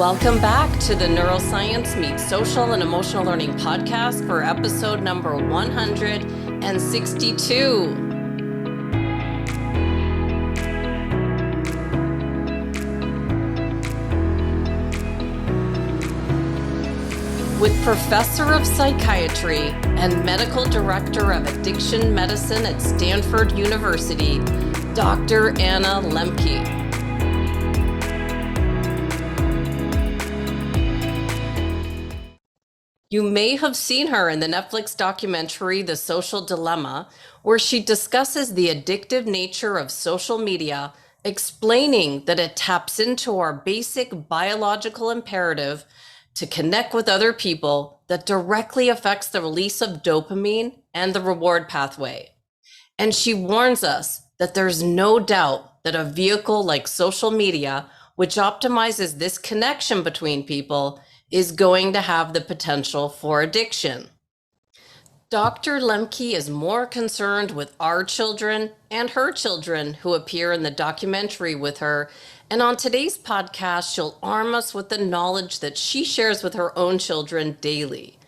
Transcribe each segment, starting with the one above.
Welcome back to the Neuroscience Meets Social and Emotional Learning podcast for episode number 162. With Professor of Psychiatry and Medical Director of Addiction Medicine at Stanford University, Dr. Anna Lembke. You may have seen her in the Netflix documentary, The Social Dilemma, where she discusses the addictive nature of social media, explaining that it taps into our basic biological imperative to connect with other people that directly affects the release of dopamine and the reward pathway. And she warns us that there's no doubt that a vehicle like social media, which optimizes this connection between people, is going to have the potential for addiction. Dr. Lembke is more concerned with our children and her children who appear in the documentary with her. And on today's podcast, she'll arm us with the knowledge that she shares with her own children daily.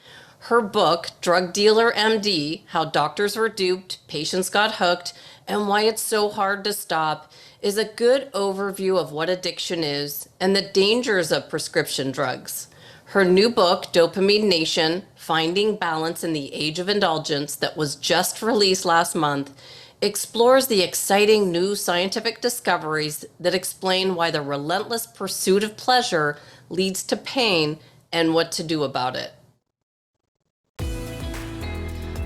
Her book, Drug Dealer MD, How Doctors Were Duped, Patients Got Hooked, and Why It's So Hard to Stop, is a good overview of what addiction is and the dangers of prescription drugs. Her new book, Dopamine Nation, Finding Balance in the Age of Indulgence, that was just released last month, explores the exciting new scientific discoveries that explain why the relentless pursuit of pleasure leads to pain and what to do about it.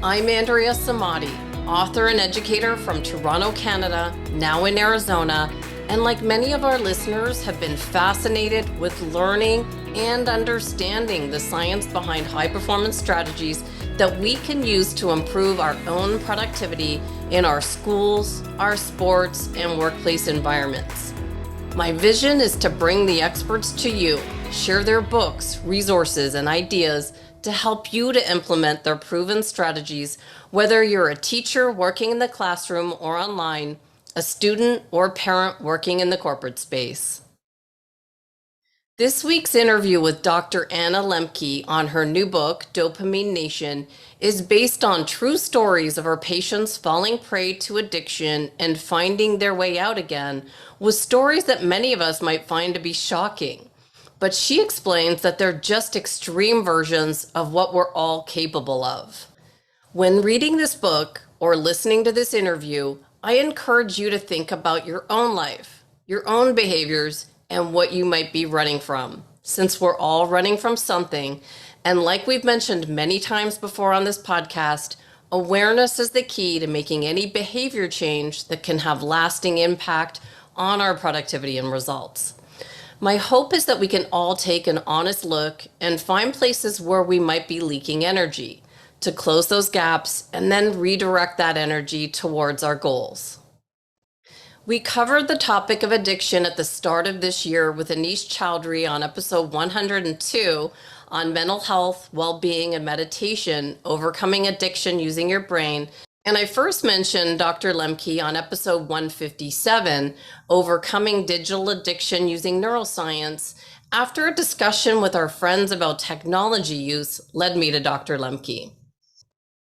I'm Andrea Samadi, author and educator from Toronto, Canada, now in Arizona, and like many of our listeners, have been fascinated with learning and understanding the science behind high-performance strategies that we can use to improve our own productivity in our schools, our sports, and workplace environments. My vision is to bring the experts to you, share their books, resources, and ideas to help you to implement their proven strategies, whether you're a teacher working in the classroom or online, a student or parent working in the corporate space. This week's interview with Dr. Anna Lembke on her new book, Dopamine Nation, is based on true stories of her patients falling prey to addiction and finding their way out again, with stories that many of us might find to be shocking. But she explains that they're just extreme versions of what we're all capable of. When reading this book or listening to this interview, I encourage you to think about your own life, your own behaviors, and what you might be running from, since we're all running from something. And like we've mentioned many times before on this podcast, awareness is the key to making any behavior change that can have lasting impact on our productivity and results. My hope is that we can all take an honest look and find places where we might be leaking energy, to close those gaps and then redirect that energy towards our goals. We covered the topic of addiction at the start of this year with Anish Chowdhury on episode 102 on mental health, well-being, and meditation, overcoming addiction using your brain. And I first mentioned Dr. Lembke on episode 157, overcoming digital addiction using neuroscience, after a discussion with our friends about technology use led me to Dr. Lembke.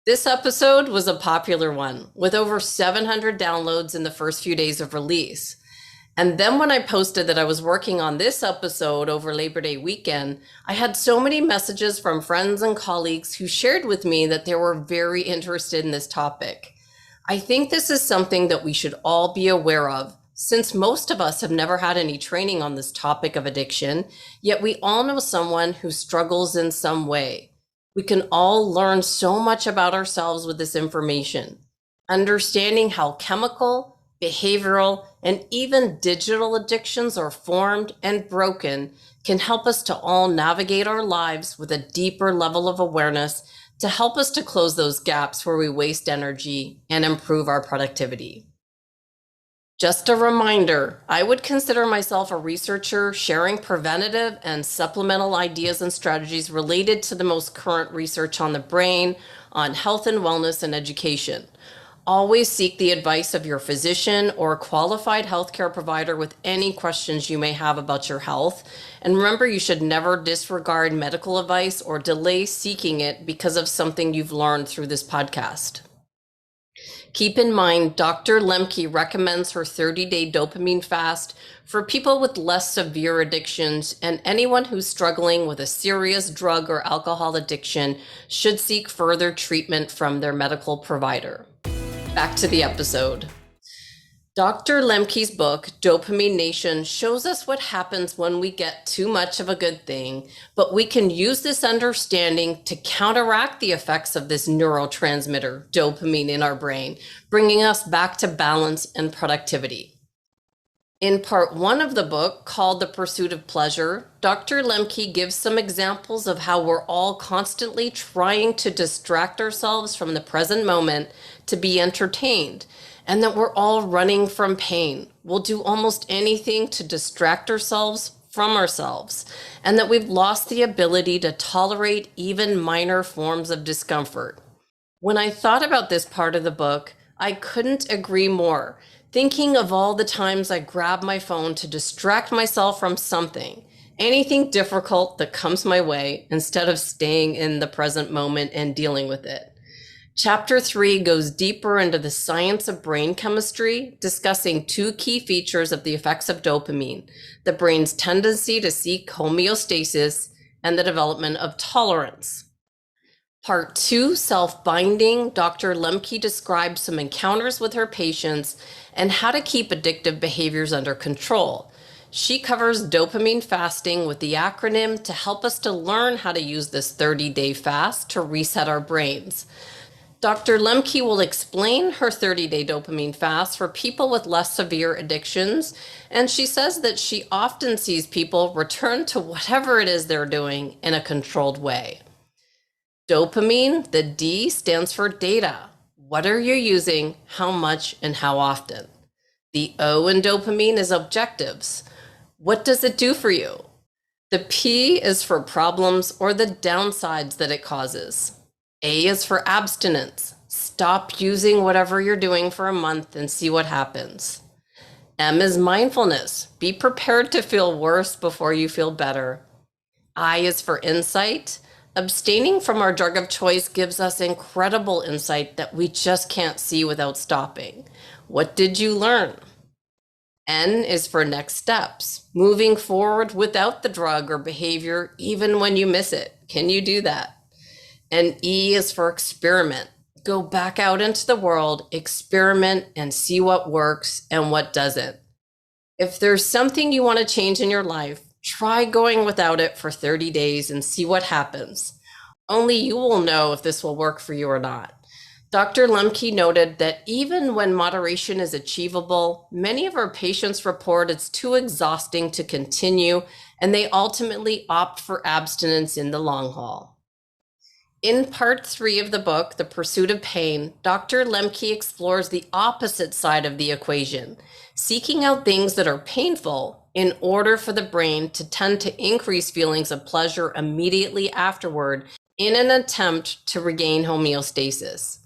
This episode was a popular one, with over 700 downloads in the first few days of release. And then when I posted that I was working on this episode over Labor Day weekend, I had so many messages from friends and colleagues who shared with me that they were very interested in this topic. I think this is something that we should all be aware of, since most of us have never had any training on this topic of addiction, yet we all know someone who struggles in some way. We can all learn so much about ourselves with this information. Understanding how chemical, behavioral, and even digital addictions are formed and broken can help us to all navigate our lives with a deeper level of awareness to help us to close those gaps where we waste energy and improve our productivity. Just a reminder, I would consider myself a researcher sharing preventative and supplemental ideas and strategies related to the most current research on the brain, on health and wellness and education. Always seek the advice of your physician or a qualified healthcare provider with any questions you may have about your health. And remember, you should never disregard medical advice or delay seeking it because of something you've learned through this podcast. Keep in mind, Dr. Lembke recommends her 30-day dopamine fast for people with less severe addictions, and anyone who's struggling with a serious drug or alcohol addiction should seek further treatment from their medical provider. Back to the episode. Dr. Lembke's book, Dopamine Nation, shows us what happens when we get too much of a good thing, but we can use this understanding to counteract the effects of this neurotransmitter, dopamine, in our brain, bringing us back to balance and productivity. In part 1 of the book, called The Pursuit of Pleasure, Dr. Lembke gives some examples of how we're all constantly trying to distract ourselves from the present moment to be entertained, and that we're all running from pain. We'll do almost anything to distract ourselves from ourselves, and that we've lost the ability to tolerate even minor forms of discomfort. When I thought about this part of the book, I couldn't agree more. Thinking of all the times I grab my phone to distract myself from something, anything difficult that comes my way, instead of staying in the present moment and dealing with it. Chapter 3 goes deeper into the science of brain chemistry, discussing 2 key features of the effects of dopamine: the brain's tendency to seek homeostasis and the development of tolerance. Part 2, self-binding, Dr. Lembke describes some encounters with her patients and how to keep addictive behaviors under control. She covers dopamine fasting with the acronym to help us to learn how to use this 30-day fast to reset our brains. Dr. Lembke will explain her 30-day dopamine fast for people with less severe addictions, and she says that she often sees people return to whatever it is they're doing in a controlled way. Dopamine, the D, stands for data. What are you using, how much, and how often? The O in dopamine is objectives. What does it do for you? The P is for problems or the downsides that it causes. A is for abstinence. Stop using whatever you're doing for a month and see what happens. M is mindfulness. Be prepared to feel worse before you feel better. I is for insight. Abstaining from our drug of choice gives us incredible insight that we just can't see without stopping. What did you learn? N is for next steps, moving forward without the drug or behavior, even when you miss it. Can you do that? And E is for experiment. Go back out into the world, experiment, and see what works and what doesn't. If there's something you want to change in your life, try going without it for 30 days and see what happens. Only you will know if this will work for you or not. Dr. Lembke noted that even when moderation is achievable, many of our patients report it's too exhausting to continue, and they ultimately opt for abstinence in the long haul. In part 3 of the book, The Pursuit of Pain, Dr. Lembke explores the opposite side of the equation, seeking out things that are painful in order for the brain to tend to increase feelings of pleasure immediately afterward in an attempt to regain homeostasis.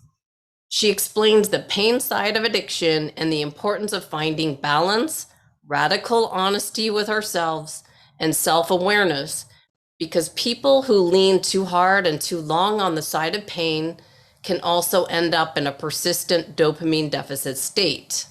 She explains the pain side of addiction and the importance of finding balance, radical honesty with ourselves, and self-awareness, because people who lean too hard and too long on the side of pain can also end up in a persistent dopamine deficit state.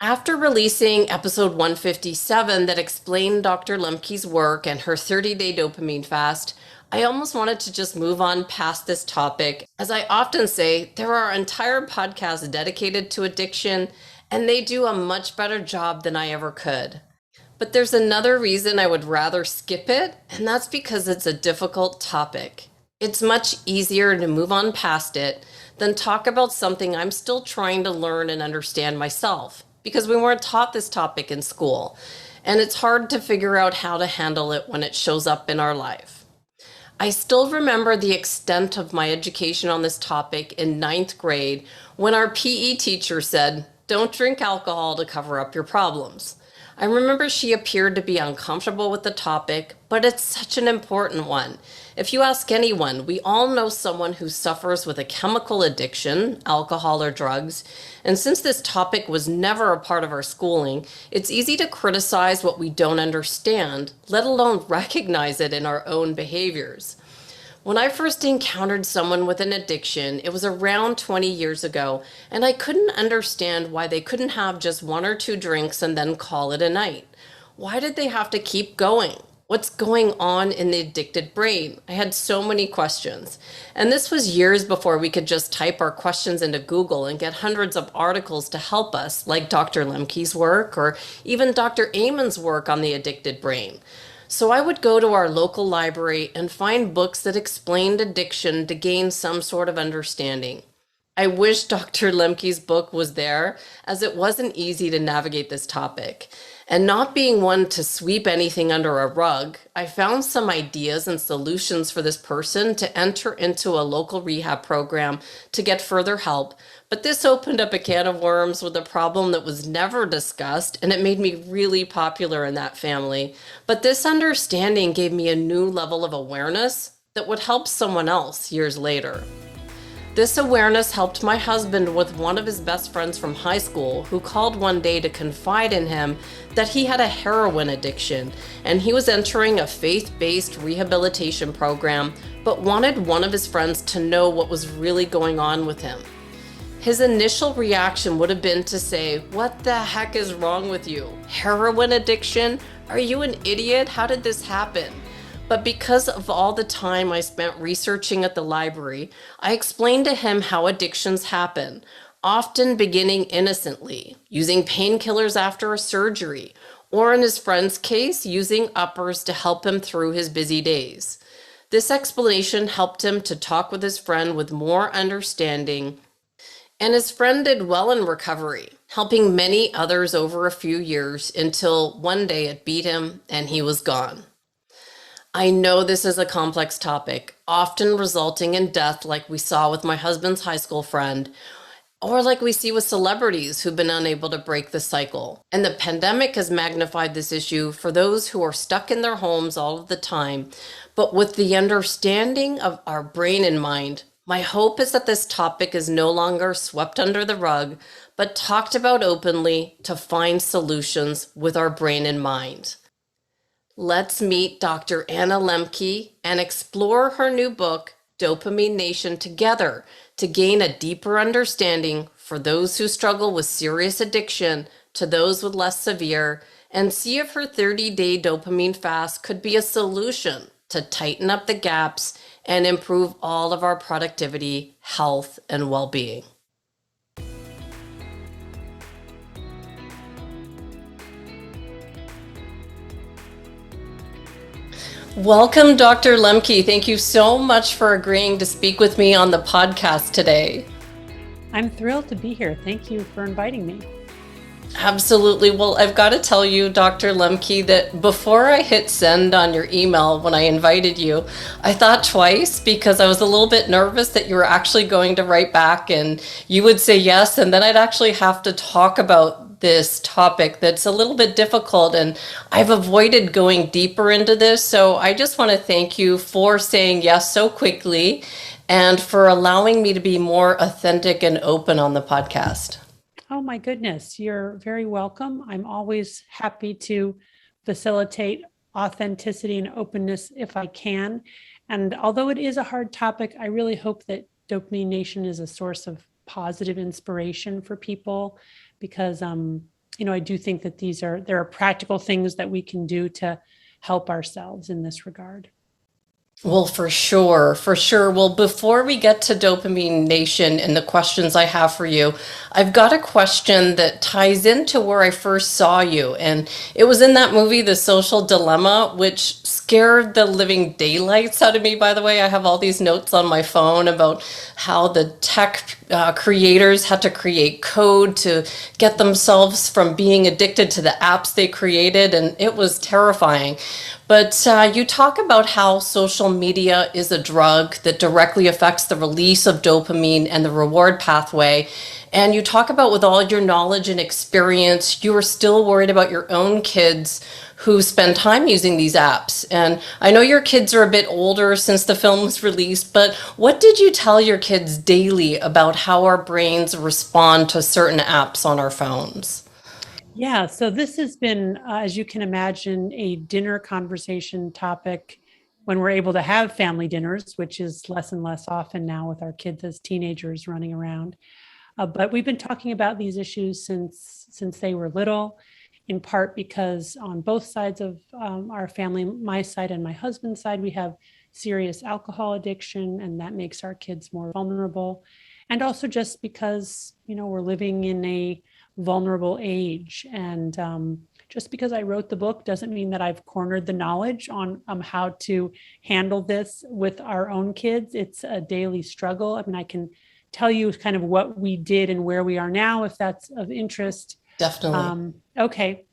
After releasing episode 157 that explained Dr. Lembke's work and her 30-day dopamine fast, I almost wanted to just move on past this topic. As I often say, there are entire podcasts dedicated to addiction, and they do a much better job than I ever could. But there's another reason I would rather skip it, and that's because it's a difficult topic. It's much easier to move on past it than talk about something I'm still trying to learn and understand myself, because we weren't taught this topic in school, and it's hard to figure out how to handle it when it shows up in our life. I still remember the extent of my education on this topic in 9th grade when our PE teacher said, "Don't drink alcohol to cover up your problems." I remember she appeared to be uncomfortable with the topic, but it's such an important one. If you ask anyone, we all know someone who suffers with a chemical addiction, alcohol or drugs, and since this topic was never a part of our schooling, it's easy to criticize what we don't understand, let alone recognize it in our own behaviors. When I first encountered someone with an addiction, it was around 20 years ago, and I couldn't understand why they couldn't have just one or two drinks and then call it a night. Why did they have to keep going? What's going on in the addicted brain? I had so many questions. And this was years before we could just type our questions into Google and get hundreds of articles to help us, like Dr. Lembke's work or even Dr. Amen's work on the addicted brain. So I would go to our local library and find books that explained addiction to gain some sort of understanding. I wish Dr. Lembke's book was there, as it wasn't easy to navigate this topic. And not being one to sweep anything under a rug, I found some ideas and solutions for this person to enter into a local rehab program to get further help. But this opened up a can of worms with a problem that was never discussed, and it made me really popular in that family. But this understanding gave me a new level of awareness that would help someone else years later. This awareness helped my husband with one of his best friends from high school who called one day to confide in him that he had a heroin addiction and he was entering a faith-based rehabilitation program but wanted one of his friends to know what was really going on with him. His initial reaction would have been to say, "What the heck is wrong with you? Heroin addiction? Are you an idiot? How did this happen?" But because of all the time I spent researching at the library, I explained to him how addictions happen, often beginning innocently, using painkillers after a surgery, or in his friend's case, using uppers to help him through his busy days. This explanation helped him to talk with his friend with more understanding, and his friend did well in recovery, helping many others over a few years until one day it beat him and he was gone. I know this is a complex topic, often resulting in death like we saw with my husband's high school friend, or like we see with celebrities who've been unable to break the cycle. And the pandemic has magnified this issue for those who are stuck in their homes all of the time. But with the understanding of our brain in mind, my hope is that this topic is no longer swept under the rug, but talked about openly to find solutions with our brain in mind. Let's meet Dr. Anna Lembke and explore her new book, Dopamine Nation, together to gain a deeper understanding for those who struggle with serious addiction to those with less severe, and see if her 30-day dopamine fast could be a solution to tighten up the gaps and improve all of our productivity, health, and well-being. Welcome, Dr. Lembke. Thank you so much for agreeing to speak with me on the podcast today. I'm thrilled to be here. Thank you for inviting me. Absolutely. Well, I've got to tell you, Dr. Lembke, that before I hit send on your email when I invited you, I thought twice because I was a little bit nervous that you were actually going to write back and you would say yes, and then I'd actually have to talk about this topic that's a little bit difficult, and I've avoided going deeper into this. So I just want to thank you for saying yes so quickly and for allowing me to be more authentic and open on the podcast. Oh my goodness, you're very welcome. I'm always happy to facilitate authenticity and openness if I can. And although it is a hard topic, I really hope that Dopamine Nation is a source of positive inspiration for people because, I do think that there are practical things that we can do to help ourselves in this regard. Well, for sure. Well, before we get to Dopamine Nation and the questions I have for you, I've got a question that ties into where I first saw you. And it was in that movie, The Social Dilemma, which scared the living daylights out of me, by the way. I have all these notes on my phone about how the tech creators had to create code to get themselves from being addicted to the apps they created. And it was terrifying. But you talk about how social media is a drug that directly affects the release of dopamine and the reward pathway. And you talk about, with all your knowledge and experience, you are still worried about your own kids who spend time using these apps. And I know your kids are a bit older since the film was released, but what did you tell your kids daily about how our brains respond to certain apps on our phones? Yeah, so this has been, as you can imagine, a dinner conversation topic when we're able to have family dinners, which is less and less often now with our kids as teenagers running around. But we've been talking about these issues since they were little, in part because on both sides of our family, my side and my husband's side, we have serious alcohol addiction, and that makes our kids more vulnerable. And also just because, we're living in a vulnerable age. And just because I wrote the book doesn't mean that I've cornered the knowledge on how to handle this with our own kids. It's a daily struggle. I mean, I can tell you kind of what we did and where we are now, if that's of interest. Definitely. Okay.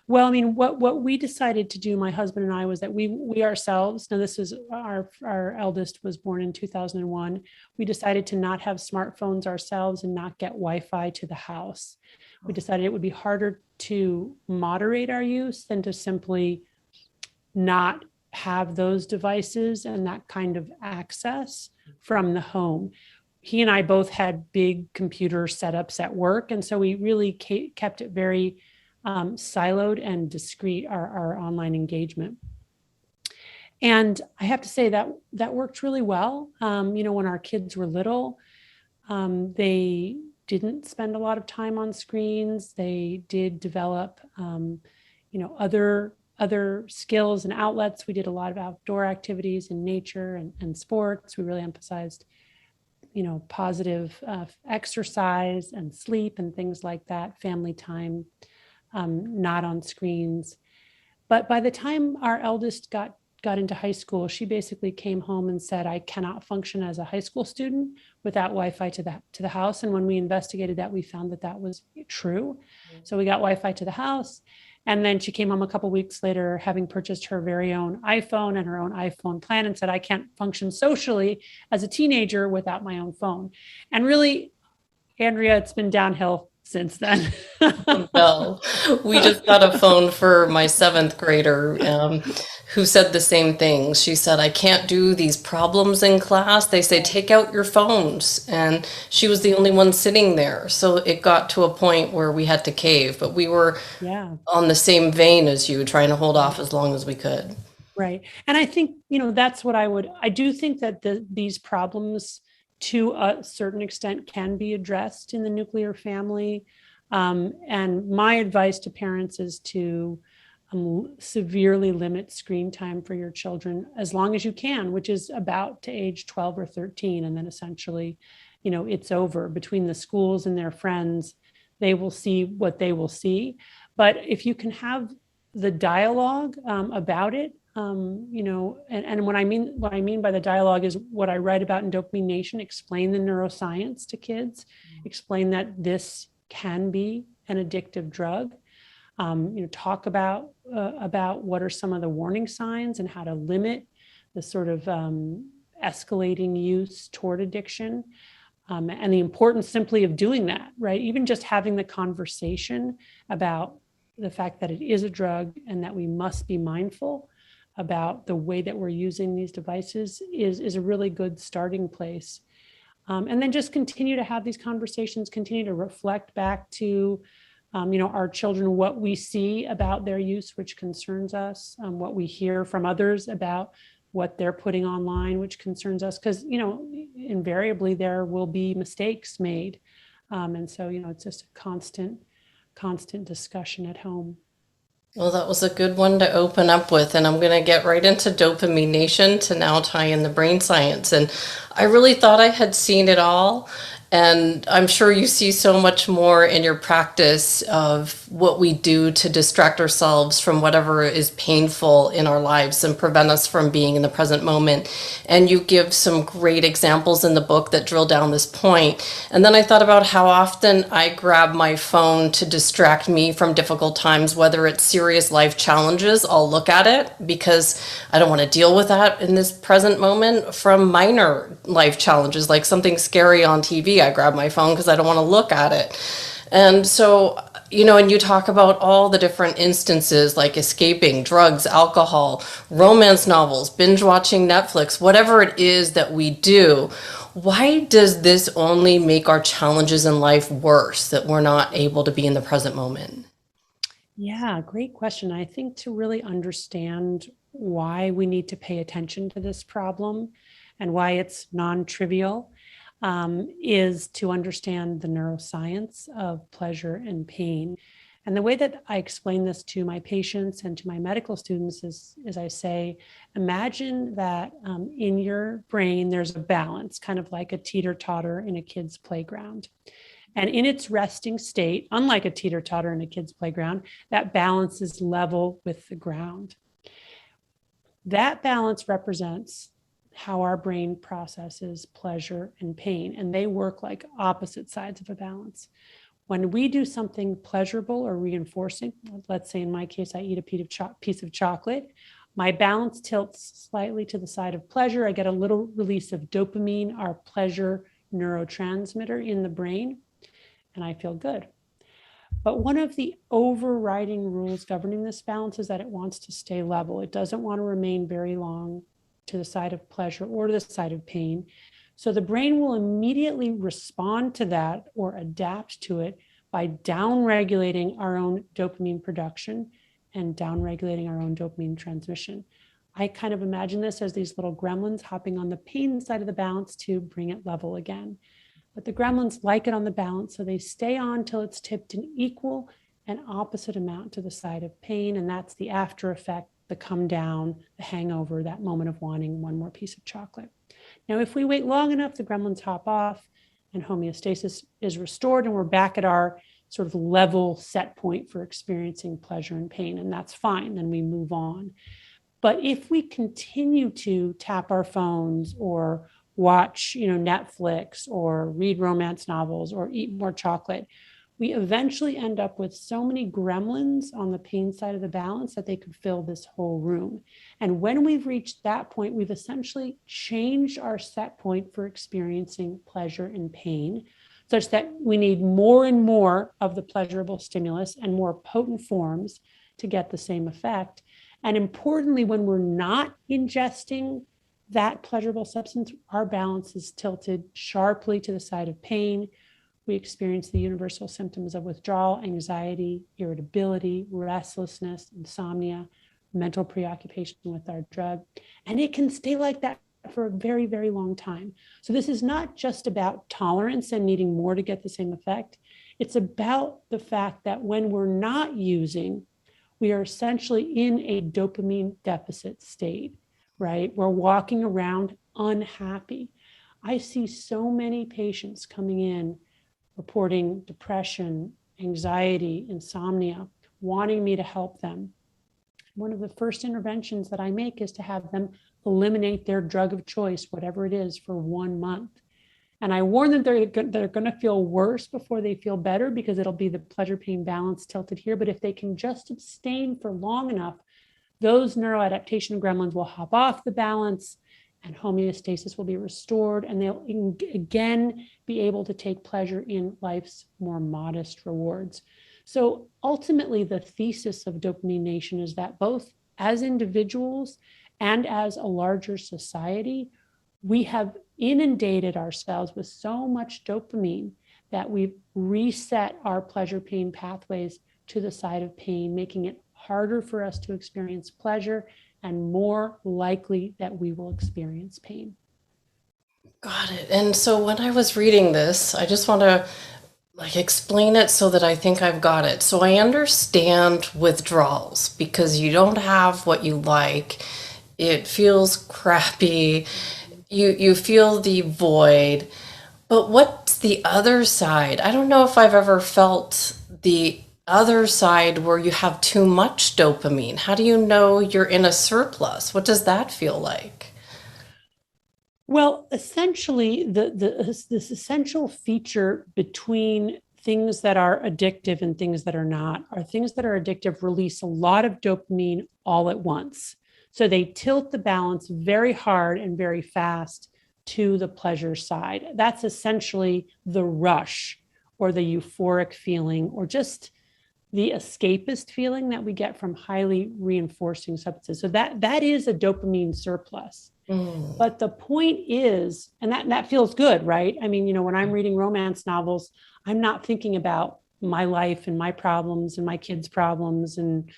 Well, I mean, what we decided to do, my husband and I, was that we ourselves, now this is our eldest was born in 2001. We decided to not have smartphones ourselves and not get Wi-Fi to the house. We decided it would be harder to moderate our use than to simply not have those devices and that kind of access from the home. He and I both had big computer setups at work. And so we really kept it very siloed and discreet, our online engagement. And I have to say that worked really well. When our kids were little, they didn't spend a lot of time on screens. They did develop, other skills and outlets. We did a lot of outdoor activities in nature and sports. We really emphasized positive exercise and sleep and things like that, family time, not on screens. But by the time our eldest got into high school, she basically came home and said, I cannot function as a high school student without Wi-Fi to the house. And when we investigated that, we found that was true. So we got Wi-Fi to the house. And then she came home a couple of weeks later, having purchased her very own iPhone and her own iPhone plan, and said, I can't function socially as a teenager without my own phone. And really, Andrea, it's been downhill since then. No, we just got a phone for my seventh grader who said the same thing. She said, I can't do these problems in class. They say, take out your phones. And she was the only one sitting there. So it got to a point where we had to cave, but we were on the same vein as you, trying to hold off as long as we could. Right. And I think, that's what I do think that these problems to a certain extent can be addressed in the nuclear family. And my advice to parents is to severely limit screen time for your children as long as you can, which is about to age 12 or 13. And then essentially, it's over. Between the schools and their friends, they will see what they will see. But if you can have the dialogue about it, and what I mean by the dialogue is what I write about in Dopamine Nation. Explain the neuroscience to kids, explain that this can be an addictive drug. Talk about what are some of the warning signs and how to limit the sort of escalating use toward addiction, and the importance simply of doing that, right? Even just having the conversation about the fact that it is a drug and that we must be mindful about the way that we're using these devices is a really good starting place. And then just continue to have these conversations, continue to reflect back to, our children, what we see about their use, which concerns us, what we hear from others about what they're putting online, which concerns us, because, invariably there will be mistakes made. And so, it's just a constant discussion at home. Well, that was a good one to open up with, and I'm going to get right into Dopamine Nation to now tie in the brain science. And I really thought I had seen it all, and I'm sure you see so much more in your practice of what we do to distract ourselves from whatever is painful in our lives and prevent us from being in the present moment. And you give some great examples in the book that drill down this point. And then I thought about how often I grab my phone to distract me from difficult times, whether it's serious life challenges. I'll look at it because I don't want to deal with that in this present moment, from minor life challenges like something scary on TV. TV, I grab my phone because I don't want to look at it. And so, and you talk about all the different instances like escaping, drugs, alcohol, romance novels, binge watching Netflix, whatever it is that we do. Why does this only make our challenges in life worse, that we're not able to be in the present moment? Yeah, great question. I think to really understand why we need to pay attention to this problem and why it's non-trivial is to understand the neuroscience of pleasure and pain. And the way that I explain this to my patients and to my medical students is I say, imagine that in your brain, there's a balance, kind of like a teeter-totter in a kid's playground. And in its resting state, unlike a teeter-totter in a kid's playground, that balance is level with the ground. That balance represents how our brain processes pleasure and pain, and they work like opposite sides of a balance. When we do something pleasurable or reinforcing, let's say in my case, I eat a piece of chocolate, my balance tilts slightly to the side of pleasure. I get a little release of dopamine, our pleasure neurotransmitter in the brain, and I feel good. But one of the overriding rules governing this balance is that it wants to stay level. It doesn't want to remain very long to the side of pleasure or to the side of pain. So the brain will immediately respond to that or adapt to it by downregulating our own dopamine production and downregulating our own dopamine transmission. I kind of imagine this as these little gremlins hopping on the pain side of the balance to bring it level again. But the gremlins like it on the balance, so they stay on till it's tipped an equal and opposite amount to the side of pain. And that's the after effect, the come down, the hangover, that moment of wanting one more piece of chocolate. Now, if we wait long enough, the gremlins hop off and homeostasis is restored, and we're back at our sort of level set point for experiencing pleasure and pain. And that's fine. Then we move on. But if we continue to tap our phones or watch, Netflix or read romance novels or eat more chocolate, we eventually end up with so many gremlins on the pain side of the balance that they could fill this whole room. And when we've reached that point, we've essentially changed our set point for experiencing pleasure and pain, such that we need more and more of the pleasurable stimulus and more potent forms to get the same effect. And importantly, when we're not ingesting that pleasurable substance, our balance is tilted sharply to the side of pain. We experience the universal symptoms of withdrawal, anxiety, irritability, restlessness, insomnia, mental preoccupation with our drug. And it can stay like that for a very, very long time. So this is not just about tolerance and needing more to get the same effect. It's about the fact that when we're not using, we are essentially in a dopamine deficit state, right? We're walking around unhappy. I see so many patients coming in reporting depression, anxiety, insomnia, wanting me to help them. One of the first interventions that I make is to have them eliminate their drug of choice, whatever it is, for 1 month. And I warn them they're going to feel worse before they feel better, because it'll be the pleasure pain balance tilted here. But if they can just abstain for long enough, those neuroadaptation gremlins will hop off the balance and homeostasis will be restored, and they'll again be able to take pleasure in life's more modest rewards. So ultimately, the thesis of Dopamine Nation is that both as individuals and as a larger society, we have inundated ourselves with so much dopamine that we've reset our pleasure pain pathways to the side of pain, making it harder for us to experience pleasure and more likely that we will experience pain. Got it. And so when I was reading this, I just want to explain it so that I think I've got it. So I understand withdrawals because you don't have what you like. It feels crappy. You feel the void. But what's the other side? I don't know if I've ever felt the other side where you have too much dopamine. How do you know you're in a surplus? What does that feel like? Well, essentially, this essential feature between things that are addictive and things that are not are things that are addictive release a lot of dopamine all at once. So they tilt the balance very hard and very fast to the pleasure side. That's essentially the rush or the euphoric feeling or just the escapist feeling that we get from highly reinforcing substances. So that is a dopamine surplus. But the point is, and that feels good, right? I mean, when I'm reading romance novels, I'm not thinking about my life and my problems and my kids' problems and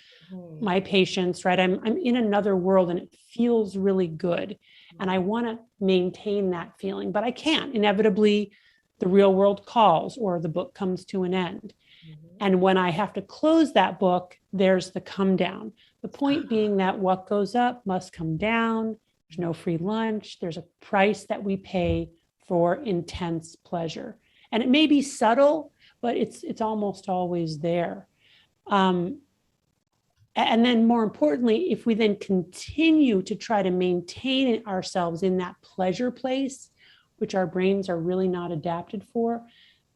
my patients, right? I'm in another world and it feels really good. And I want to maintain that feeling, but I can't. Inevitably, the real world calls or the book comes to an end. And when I have to close that book, there's the come down. The point being that what goes up must come down. There's no free lunch. There's a price that we pay for intense pleasure. And it may be subtle, but it's almost always there. And then more importantly, if we then continue to try to maintain ourselves in that pleasure place, which our brains are really not adapted for,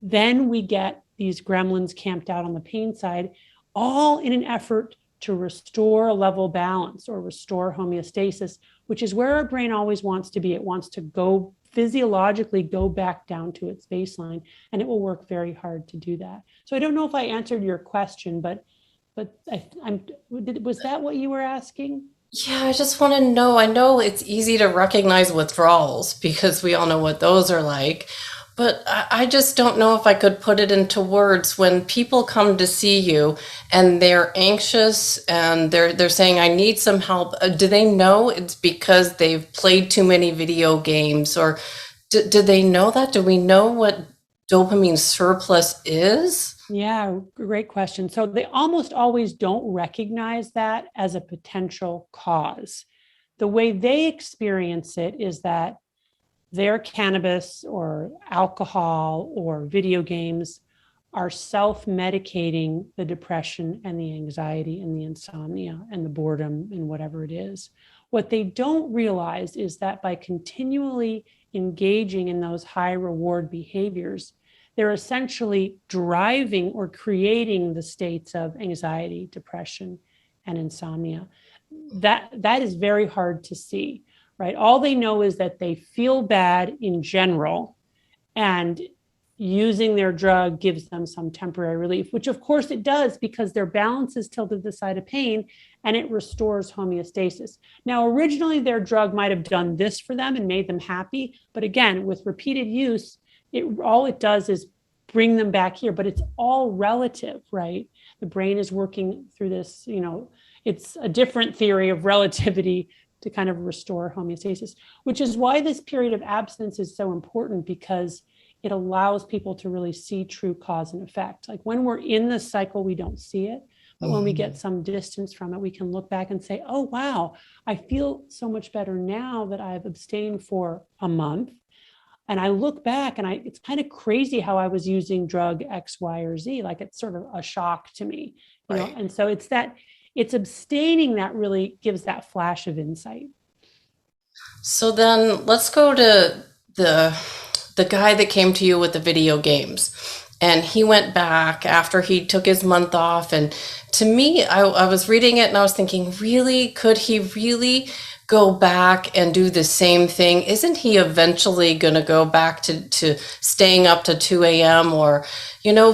then we get these gremlins camped out on the pain side, all in an effort to restore a level balance or restore homeostasis, which is where our brain always wants to be. It wants to go physiologically go back down to its baseline, and it will work very hard to do that. So I don't know if I answered your question, but was that what you were asking? Yeah, I just want to know. I know it's easy to recognize withdrawals because we all know what those are like. But I just don't know if I could put it into words when people come to see you and they're anxious and they're saying, I need some help. Do they know it's because they've played too many video games? Or do they know that? Do we know what dopamine surplus is? Yeah, great question. So they almost always don't recognize that as a potential cause. The way they experience it is that their cannabis or alcohol or video games are self-medicating the depression and the anxiety and the insomnia and the boredom and whatever it is. What they don't realize is that by continually engaging in those high reward behaviors, they're essentially driving or creating the states of anxiety, depression, and insomnia. That is very hard to see. Right? All they know is that they feel bad in general, and using their drug gives them some temporary relief, which of course it does because their balance is tilted to the side of pain and it restores homeostasis. Now, originally their drug might have done this for them and made them happy. But again, with repeated use, all it does is bring them back here, but it's all relative, right? The brain is working through this, it's a different theory of relativity to kind of restore homeostasis, which is why this period of abstinence is so important, because it allows people to really see true cause and effect. Like when we're in the cycle, we don't see it. But when we get some distance from it, we can look back and say, oh, wow, I feel so much better now that I've abstained for a month. And I look back and it's kind of crazy how I was using drug X, Y, or Z. Like it's sort of a shock to me, you know? And so it's abstaining that really gives that flash of insight. So then let's go to the guy that came to you with the video games. And he went back after he took his month off. And to me, I was reading it and I was thinking, really, could he really go back and do the same thing? Isn't he eventually going to go back to staying up to 2 a.m.? Or,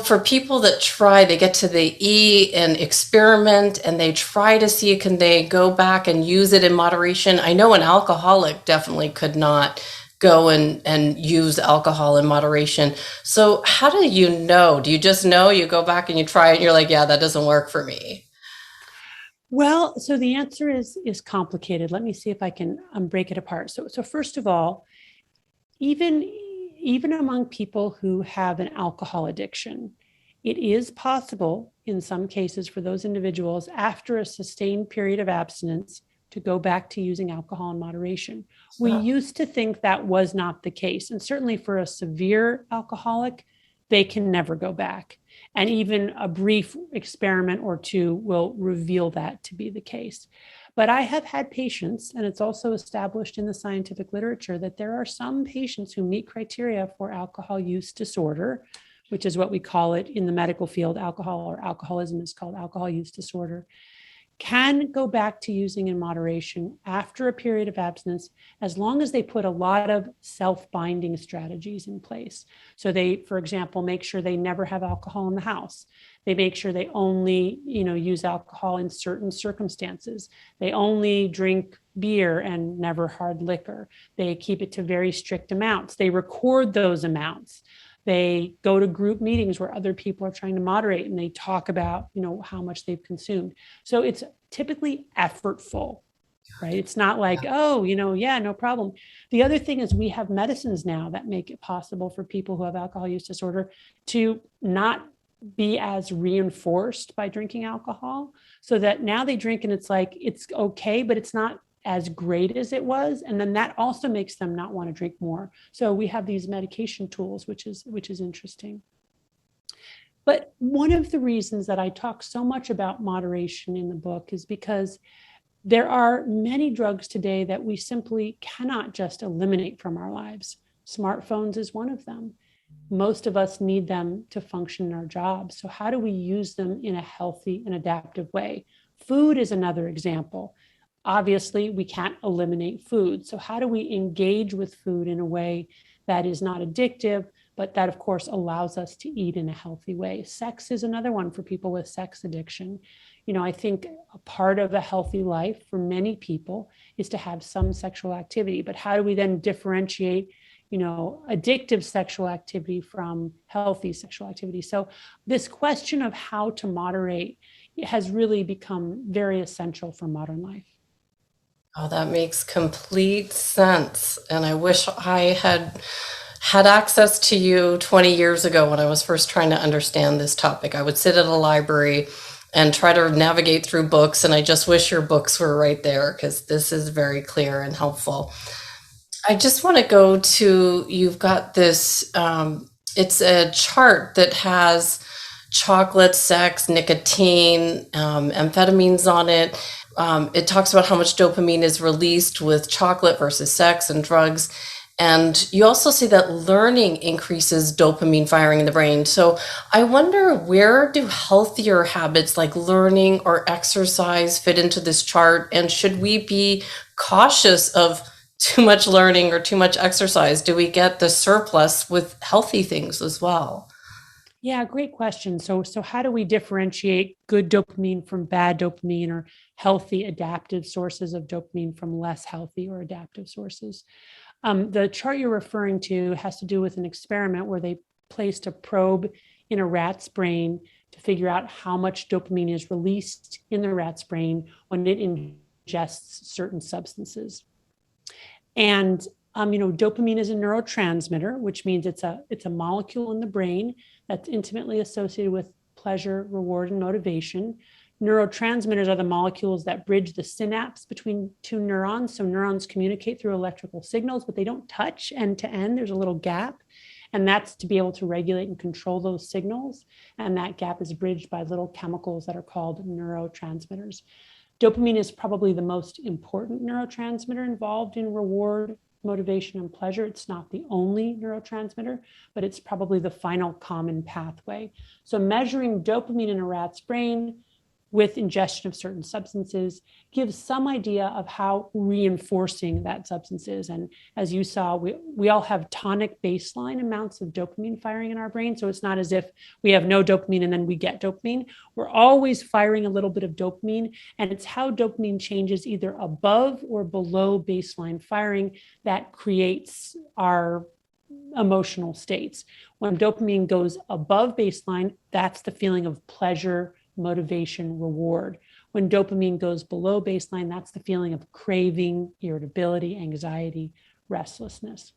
for people that try, they get to the E and experiment and they try to see, can they go back and use it in moderation? I know an alcoholic definitely could not go and use alcohol in moderation. So how do you know? Do you just know? You go back and you try it and you're like, yeah, that doesn't work for me? Well, so the answer is complicated. Let me see if I can break it apart. So first of all, even among people who have an alcohol addiction, it is possible in some cases for those individuals after a sustained period of abstinence to go back to using alcohol in moderation. We used to think that was not the case. And certainly for a severe alcoholic, they can never go back. And even a brief experiment or two will reveal that to be the case. But I have had patients, and it's also established in the scientific literature, that there are some patients who meet criteria for alcohol use disorder, which is what we call it in the medical field. Alcohol or alcoholism is called alcohol use disorder, can go back to using in moderation after a period of abstinence, as long as they put a lot of self-binding strategies in place. So they, for example, make sure they never have alcohol in the house. They make sure they only, use alcohol in certain circumstances. They only drink beer and never hard liquor. They keep it to very strict amounts. They record those amounts. They go to group meetings where other people are trying to moderate and they talk about, how much they've consumed. So it's typically effortful, right? It's not like, oh, yeah, no problem. The other thing is we have medicines now that make it possible for people who have alcohol use disorder to not be as reinforced by drinking alcohol, so that now they drink and it's like, it's okay, but it's not as great as it was. And then that also makes them not want to drink more. So we have these medication tools, which is interesting. But one of the reasons that I talk so much about moderation in the book is because there are many drugs today that we simply cannot just eliminate from our lives. Smartphones is one of them. Most of us need them to function in our jobs. So how do we use them in a healthy and adaptive way? Food is another example. Obviously, we can't eliminate food. So how do we engage with food in a way that is not addictive, but that, of course, allows us to eat in a healthy way? Sex is another one for people with sex addiction. I think a part of a healthy life for many people is to have some sexual activity. But how do we then differentiate addictive sexual activity from healthy sexual activity? So this question of how to moderate has really become very essential for modern life. Oh, that makes complete sense. And I wish I had access to you 20 years ago when I was first trying to understand this topic. I would sit at a library and try to navigate through books, and I just wish your books were right there, because this is very clear and helpful. I just want to go to, you've got this, it's a chart that has chocolate, sex, nicotine, amphetamines on it. It talks about how much dopamine is released with chocolate versus sex and drugs. And you also see that learning increases dopamine firing in the brain. So I wonder, where do healthier habits like learning or exercise fit into this chart? And should we be cautious of too much learning or too much exercise? Do we get the surplus with healthy things as well? Yeah, great question. So how do we differentiate good dopamine from bad dopamine, or healthy adaptive sources of dopamine from less healthy or adaptive sources? The chart you're referring to has to do with an experiment where they placed a probe in a rat's brain to figure out how much dopamine is released in the rat's brain when it ingests certain substances. And dopamine is a neurotransmitter, which means it's a molecule in the brain that's intimately associated with pleasure, reward, and motivation. Neurotransmitters are the molecules that bridge the synapse between two neurons. So neurons communicate through electrical signals, but they don't touch end to end. There's a little gap. And that's to be able to regulate and control those signals. And that gap is bridged by little chemicals that are called neurotransmitters. Dopamine is probably the most important neurotransmitter involved in reward, motivation, and pleasure. It's not the only neurotransmitter, but it's probably the final common pathway. So measuring dopamine in a rat's brain with ingestion of certain substances gives some idea of how reinforcing that substance is. And as you saw, we all have tonic baseline amounts of dopamine firing in our brain. So it's not as if we have no dopamine and then we get dopamine. We're always firing a little bit of dopamine, and it's how dopamine changes either above or below baseline firing that creates our emotional states. When dopamine goes above baseline, that's the feeling of pleasure, motivation, reward. When dopamine goes below baseline, that's the feeling of craving, irritability, anxiety, restlessness.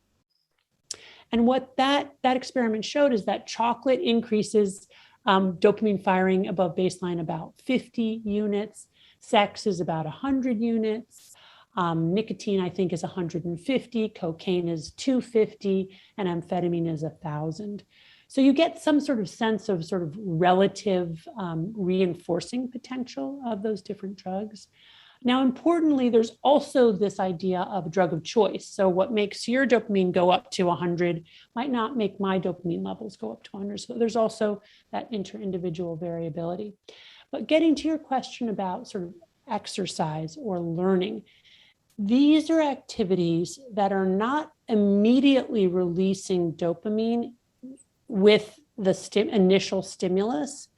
And what that experiment showed is that chocolate increases dopamine firing above baseline about 50 units. Sex is about 100 units. Nicotine, I think, is 150. Cocaine is 250, and amphetamine is 1,000. So you get some sort of sense of sort of relative reinforcing potential of those different drugs. Now, importantly, there's also this idea of drug of choice. So what makes your dopamine go up to 100 might not make my dopamine levels go up to 100. So there's also that inter-individual variability. But getting to your question about sort of exercise or learning. These are activities that are not immediately releasing dopamine with the initial stimulus.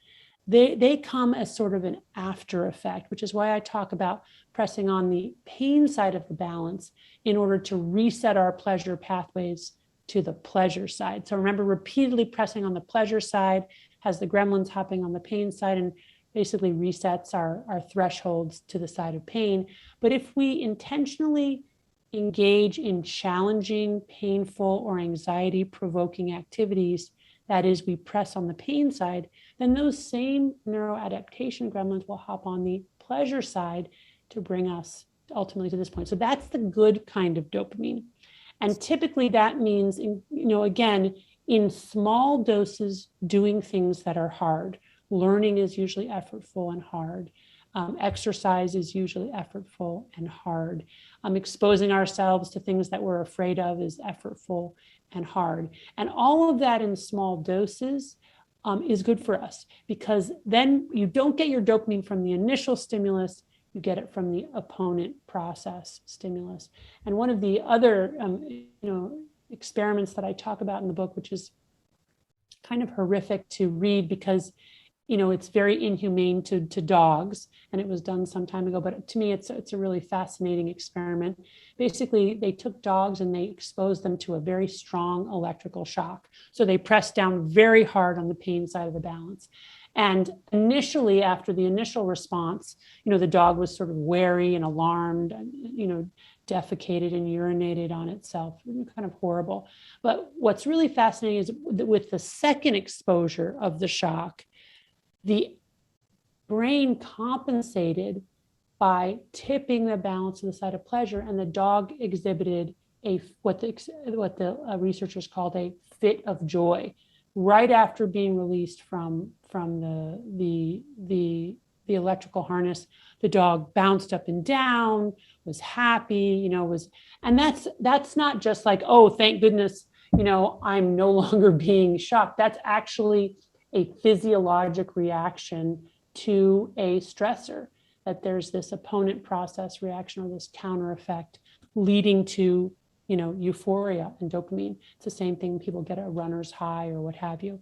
They come as sort of an after effect, which is why I talk about pressing on the pain side of the balance in order to reset our pleasure pathways to the pleasure side. So remember, repeatedly pressing on the pleasure side has the gremlins hopping on the pain side and basically resets our thresholds to the side of pain. But if we intentionally engage in challenging, painful, or anxiety-provoking activities, that is, we press on the pain side, then those same neuroadaptation gremlins will hop on the pleasure side to bring us ultimately to this point. So that's the good kind of dopamine. And typically that means, again, in small doses, doing things that are hard. Learning is usually effortful and hard. Exercise is usually effortful and hard. Exposing ourselves to things that we're afraid of is effortful and hard. And all of that in small doses is good for us, because then you don't get your dopamine from the initial stimulus, you get it from the opponent process stimulus. And one of the other experiments that I talk about in the book, which is kind of horrific to read because it's very inhumane to dogs, and it was done some time ago, but to me, it's a really fascinating experiment. Basically, they took dogs and they exposed them to a very strong electrical shock. So they pressed down very hard on the pain side of the balance. And initially, after the initial response, the dog was sort of wary and alarmed, defecated and urinated on itself, kind of horrible. But what's really fascinating is that with the second exposure of the shock, the brain compensated by tipping the balance to the side of pleasure, and the dog exhibited what the researchers called a fit of joy right after being released from the electrical harness. The dog bounced up and down, was happy, and that's not just like, oh, thank goodness, I'm no longer being shocked. That's actually a physiologic reaction to a stressor, that there's this opponent process reaction or this counter effect leading to, euphoria and dopamine. It's the same thing people get a runner's high or what have you.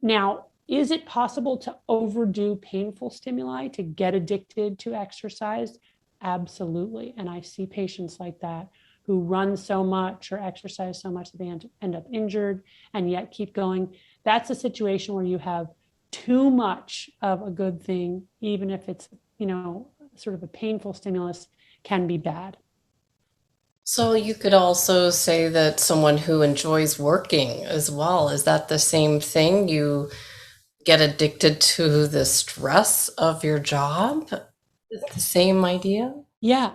Now, is it possible to overdo painful stimuli to get addicted to exercise? Absolutely. And I see patients like that who run so much or exercise so much that they end up injured and yet keep going. That's a situation where you have too much of a good thing, even if it's, sort of a painful stimulus, can be bad. So you could also say that someone who enjoys working as well, is that the same thing? You get addicted to the stress of your job? Is it the same idea? Yeah,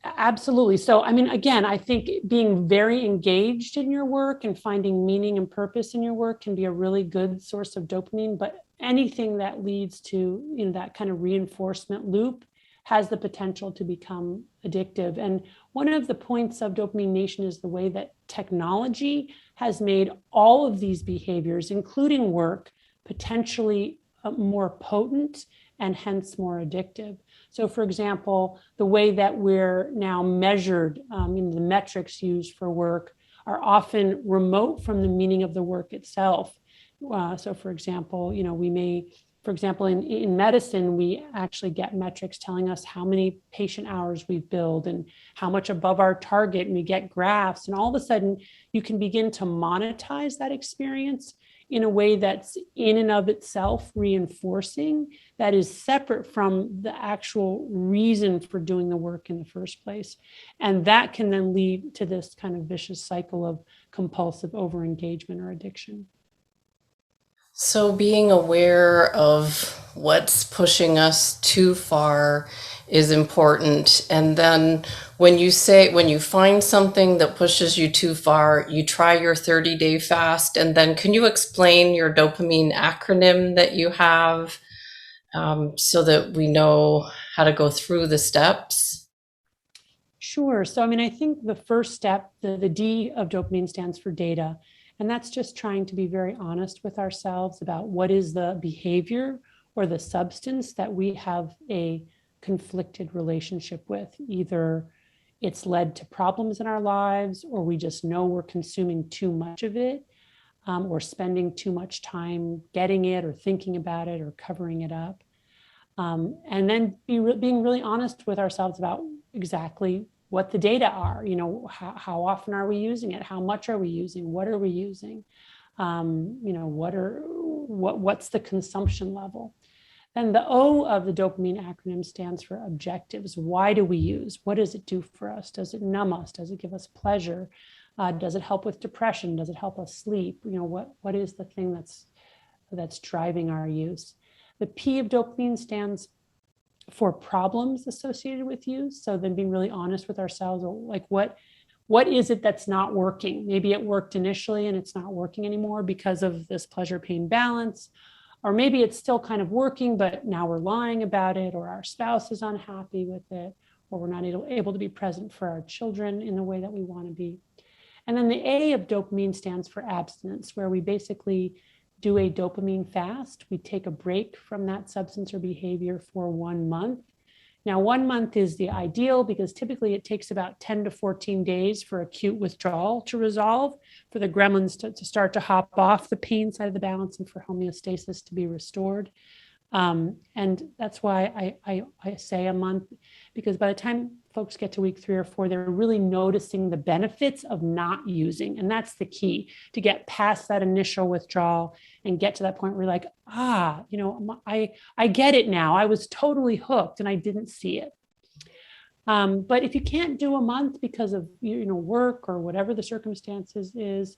absolutely. So, again, I think being very engaged in your work and finding meaning and purpose in your work can be a really good source of dopamine, but anything that leads to, that kind of reinforcement loop has the potential to become addictive. And one of the points of Dopamine Nation is the way that technology has made all of these behaviors, including work, potentially more potent and hence more addictive. So, for example, the way that we're now measured, the metrics used for work are often remote from the meaning of the work itself. So, for example, in medicine, we actually get metrics telling us how many patient hours we've billed and how much above our target, and we get graphs. And all of a sudden, you can begin to monetize that experience in a way that's in and of itself reinforcing, that is separate from the actual reason for doing the work in the first place. And that can then lead to this kind of vicious cycle of compulsive overengagement or addiction. So being aware of what's pushing us too far is important. And then when you find something that pushes you too far, you try your 30-day fast. And then can you explain your dopamine acronym that you have, so that we know how to go through the steps? Sure. So, I think the first step, the D of dopamine stands for data. And that's just trying to be very honest with ourselves about what is the behavior or the substance that we have a conflicted relationship with. Either it's led to problems in our lives, or we just know we're consuming too much of it, or spending too much time getting it or thinking about it or covering it up. And then being really honest with ourselves about exactly what the data are. How often are we using it? How much are we using? What are we using? What's the consumption level? And the O of the dopamine acronym stands for objectives. Why do we use? What does it do for us? Does it numb us? Does it give us pleasure? Does it help with depression? Does it help us sleep? What is the thing that's driving our use? The P of dopamine stands for problems associated with use. So then being really honest with ourselves, like what is it that's not working? Maybe it worked initially and it's not working anymore because of this pleasure-pain balance. Or maybe it's still kind of working, but now we're lying about it, or our spouse is unhappy with it, or we're not able to be present for our children in the way that we want to be. And then the A of dopamine stands for abstinence, where we basically do a dopamine fast. We take a break from that substance or behavior for 1 month. Now, 1 month is the ideal because typically it takes about 10 to 14 days for acute withdrawal to resolve, for the gremlins to start to hop off the pain side of the balance and for homeostasis to be restored. And that's why I say a month, because by the time folks get to week 3 or 4, they're really noticing the benefits of not using. And that's the key, to get past that initial withdrawal and get to that point where you're like, I get it now. I was totally hooked and I didn't see it. But if you can't do a month because of work or whatever the circumstances is,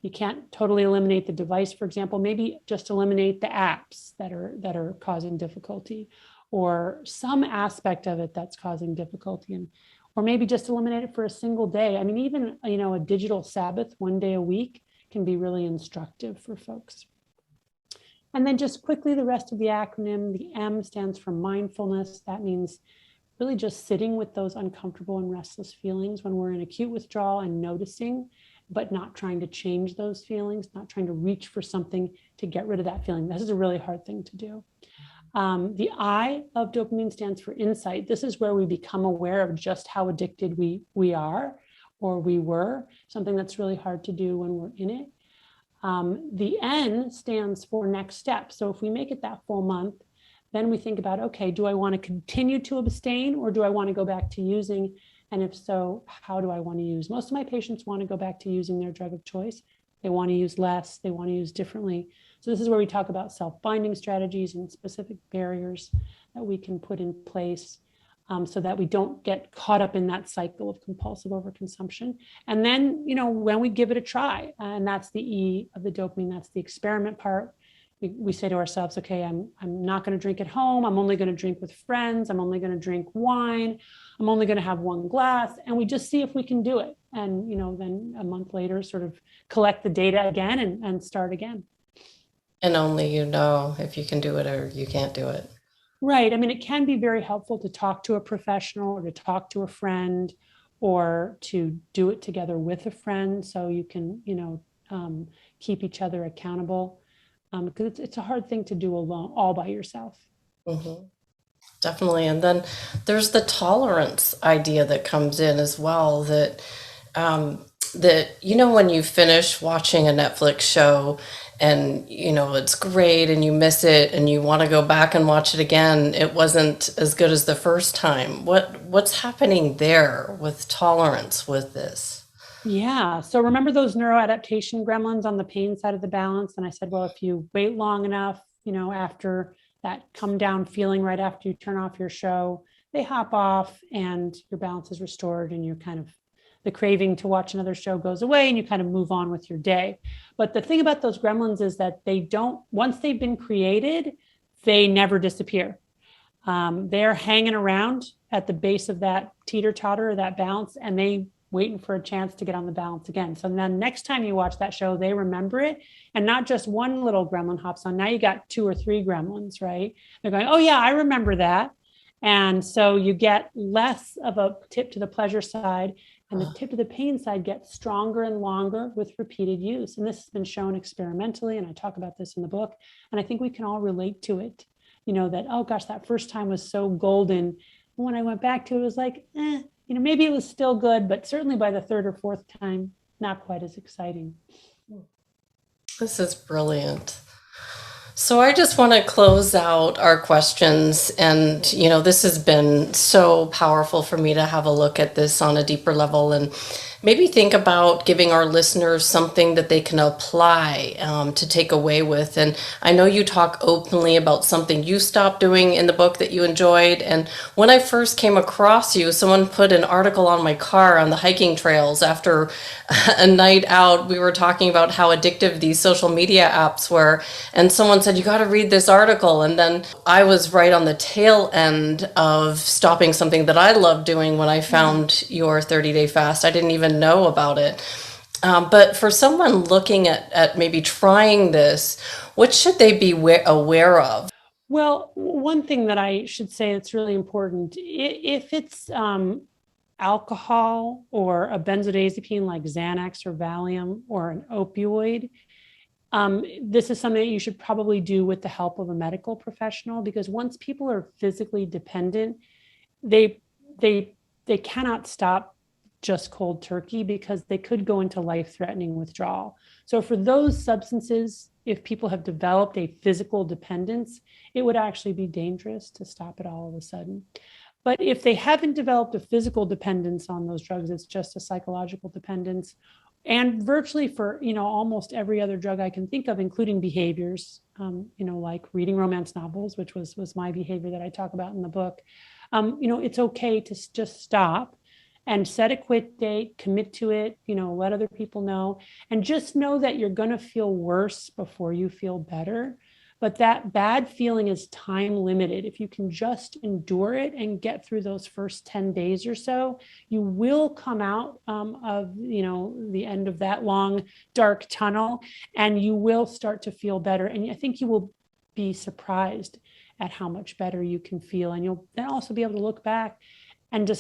you can't totally eliminate the device, for example, maybe just eliminate the apps that are causing difficulty, or some aspect of it that's causing difficulty, or maybe just eliminate it for a single day. I mean, even a digital Sabbath 1 day a week can be really instructive for folks. And then just quickly, the rest of the acronym, the M stands for mindfulness. That means really just sitting with those uncomfortable and restless feelings when we're in acute withdrawal and noticing, but not trying to change those feelings, not trying to reach for something to get rid of that feeling. This is a really hard thing to do. The I of dopamine stands for insight. This is where we become aware of just how addicted we are, or we were, something that's really hard to do when we're in it. The N stands for next step. So if we make it that full month, then we think about, okay, do I want to continue to abstain, or do I want to go back to using? And if so, how do I want to use? Most of my patients want to go back to using their drug of choice. They want to use less. They want to use differently. So this is where we talk about self-binding strategies and specific barriers that we can put in place so that we don't get caught up in that cycle of compulsive overconsumption. And then, when we give it a try, and that's the E of the dopamine, that's the experiment part. We say to ourselves, okay, I'm not going to drink at home. I'm only going to drink with friends. I'm only going to drink wine. I'm only going to have 1 glass. And we just see if we can do it. And, then a month later, sort of collect the data again and start again. And only if you can do it or you can't do it. Right. I mean, it can be very helpful to talk to a professional or to talk to a friend or to do it together with a friend so you can, keep each other accountable. Because it's a hard thing to do alone, all by yourself. Mm-hmm. Definitely. And then there's the tolerance idea that comes in as well, that when you finish watching a Netflix show and, it's great and you miss it and you want to go back and watch it again, it wasn't as good as the first time. What's happening there with tolerance with this? Yeah. So remember those neuroadaptation gremlins on the pain side of the balance? And I said, well, if you wait long enough, after that come down feeling right after you turn off your show, they hop off and your balance is restored and you're kind of, the craving to watch another show goes away and you kind of move on with your day. But the thing about those gremlins is that once they've been created, they never disappear. They're hanging around at the base of that teeter-totter or that balance, and they waiting for a chance to get on the balance again. So then next time you watch that show, they remember it. And not just one little gremlin hops on. Now you got 2 or 3 gremlins, right? They're going, oh yeah, I remember that. And so you get less of a tip to the pleasure side, and the tip to the pain side gets stronger and longer with repeated use. And this has been shown experimentally, and I talk about this in the book. And I think we can all relate to it. that, oh gosh, that first time was so golden. When I went back to it, it was like, maybe it was still good, but certainly by the third or fourth time, not quite as exciting. This is brilliant. So I just want to close out our questions. And, this has been so powerful for me to have a look at this on a deeper level and maybe think about giving our listeners something that they can apply to take away with. And I know you talk openly about something you stopped doing in the book that you enjoyed. And when I first came across you, someone put an article on my car on the hiking trails after a night out. We were talking about how addictive these social media apps were. And someone said, you got to read this article. And then I was right on the tail end of stopping something that I love doing when I found your 30-day fast. I didn't even know about it. But for someone looking at maybe trying this, what should they be aware of? Well, one thing that I should say that's really important, if it's alcohol or a benzodiazepine like Xanax or Valium or an opioid, this is something that you should probably do with the help of a medical professional, because once people are physically dependent, they cannot stop just cold turkey, because they could go into life-threatening withdrawal. So for those substances, if people have developed a physical dependence, it would actually be dangerous to stop it all of a sudden. But if they haven't developed a physical dependence on those drugs, it's just a psychological dependence. And virtually for, almost every other drug I can think of, including behaviors, like reading romance novels, which was my behavior that I talk about in the book, it's okay to just stop and set a quit date, commit to it, let other people know, and just know that you're going to feel worse before you feel better. But that bad feeling is time limited. If you can just endure it and get through those first 10 days or so, you will come out of, the end of that long, dark tunnel, and you will start to feel better. And I think you will be surprised at how much better you can feel. And you'll then also be able to look back and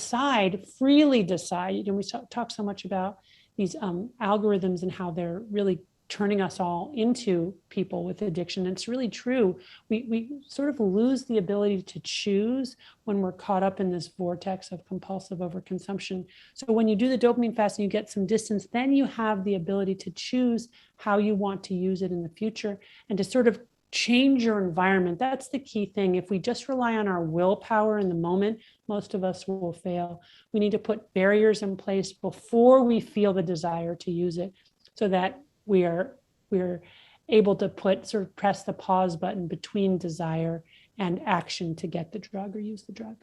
freely decide. We talk so much about these algorithms and how they're really turning us all into people with addiction. And it's really true. We sort of lose the ability to choose when we're caught up in this vortex of compulsive overconsumption. So when you do the dopamine fast and you get some distance, then you have the ability to choose how you want to use it in the future and to sort of change your environment. That's the key thing. If we just rely on our willpower in the moment, most of us will fail. We need to put barriers in place before we feel the desire to use it, so that we're able to press the pause button between desire and action to get the drug or use the drug.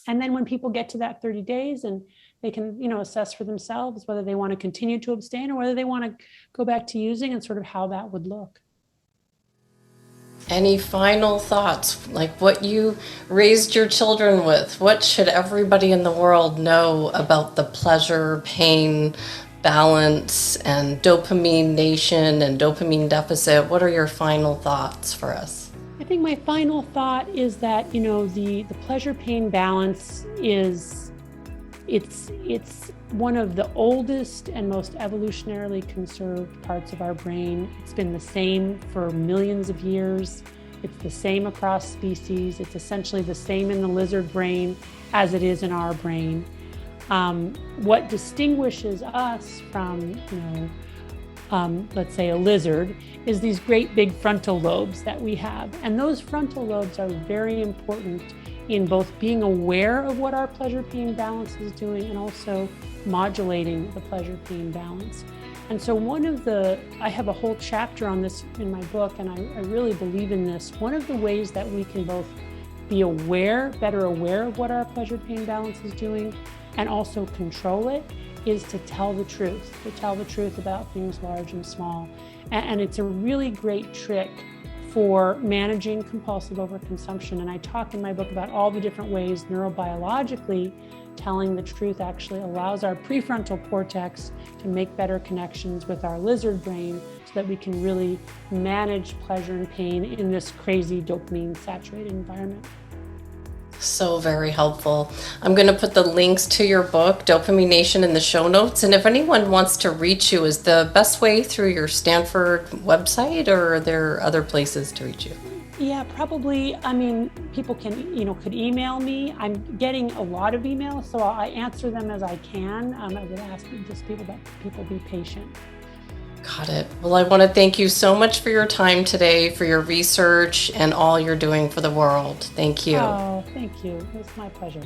And then when people get to that 30 days and they can, assess for themselves whether they want to continue to abstain or whether they want to go back to using, and sort of how that would look. Any final thoughts, like what you raised your children with? What should everybody in the world know about the pleasure, pain, balance, and dopamine nation and dopamine deficit? What are your final thoughts for us? I think my final thought is that, the pleasure pain balance is, it's one of the oldest and most evolutionarily conserved parts of our brain. It's been the same for millions of years. It's the same across species. It's essentially the same in the lizard brain as it is in our brain. What distinguishes us from, let's say a lizard, is these great big frontal lobes that we have. And those frontal lobes are very important in both being aware of what our pleasure-pain balance is doing and also modulating the pleasure-pain balance. And so I have a whole chapter on this in my book, and I really believe in this. One of the ways that we can both be better aware of what our pleasure-pain balance is doing and also control it is to tell the truth about things large and small. And it's a really great trick for managing compulsive overconsumption. And I talk in my book about all the different ways neurobiologically telling the truth actually allows our prefrontal cortex to make better connections with our lizard brain so that we can really manage pleasure and pain in this crazy dopamine saturated environment. So very helpful. I'm going to put the links to your book, Dopamine Nation, in the show notes. And if anyone wants to reach you, is the best way through your Stanford website, or are there other places to reach you? Yeah, probably. I mean, people could email me. I'm getting a lot of emails, so I answer them as I can. I would ask just people be patient. Got it. Well, I want to thank you so much for your time today, for your research and all you're doing for the world. Thank you. Oh, thank you. It was my pleasure.